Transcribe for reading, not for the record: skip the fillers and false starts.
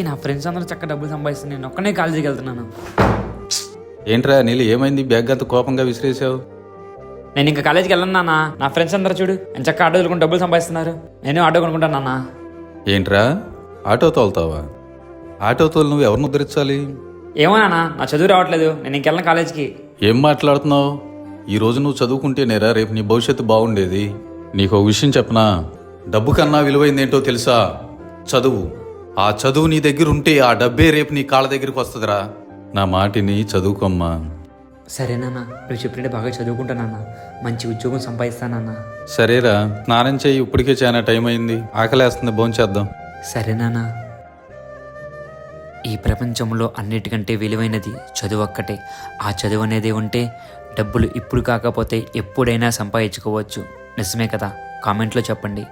నా ఫ్రెండ్స్ అందరూ చక్కగా డబ్బులు సంపాదిస్తాను, నేను ఒక్కనే కాలేజీకి వెళ్తున్నాను. ఏంట్రా నీళ్ళు ఏమైంది? బ్యాగ్ అంత కోపంగా విసిరేసావు. నేను ఇంకా కాలేజీకి వెళ్ళను నాన్న. నా ఫ్రెండ్స్ అందరూ చూడు నేను చక్కగా ఆటో కొనుక్కొని డబ్బులు సంపాదిస్తున్నారు, నేను ఆటో కొనుక్కుంటాను నాన్న. ఏంట్రా ఆటో తోలుతావా? ఆటో తోలు నువ్వు ఎవరిని ఉద్ధరించాలి? ఏమో నాన్న, నా చదువు రావట్లేదు, నేను ఇంకెళ్ళను కాలేజీకి. ఏం మాట్లాడుతున్నావు? ఈ రోజు నువ్వు చదువుకుంటేనేరా రేపు నీ భవిష్యత్తు బాగుండేది. నీకు ఒక విషయం చెప్పనా? డబ్బు కన్నా విలువైంది ఏంటో తెలుసా? చదువు. ఆ చదువు నీ దగ్గర ఉంటే ఆ డబ్బే రేపు నీ కాళ్ళ దగ్గరికి వస్తుందిరా. నా మాటిని చదువుకోమ్మా. సరే నాన్న, నువ్వు చెప్పినట్టే బాగా చదువుకుంటానన్నా, మంచి ఉద్యోగం సంపాదిస్తానన్నా. సరేరా, స్నానం చేయి, ఇప్పటికే చాలా టైం అయింది, ఆకలేస్తుంది, భోంచేద్దాం. సరే నాన్న. ఈ ప్రపంచంలో అన్నిటికంటే విలువైనది చదువు ఒక్కటే. ఆ చదువు అనేది ఉంటే డబ్బులు ఇప్పుడు కాకపోతే ఎప్పుడైనా సంపాదించుకోవచ్చు. నిజమే కదా? కామెంట్లో చెప్పండి.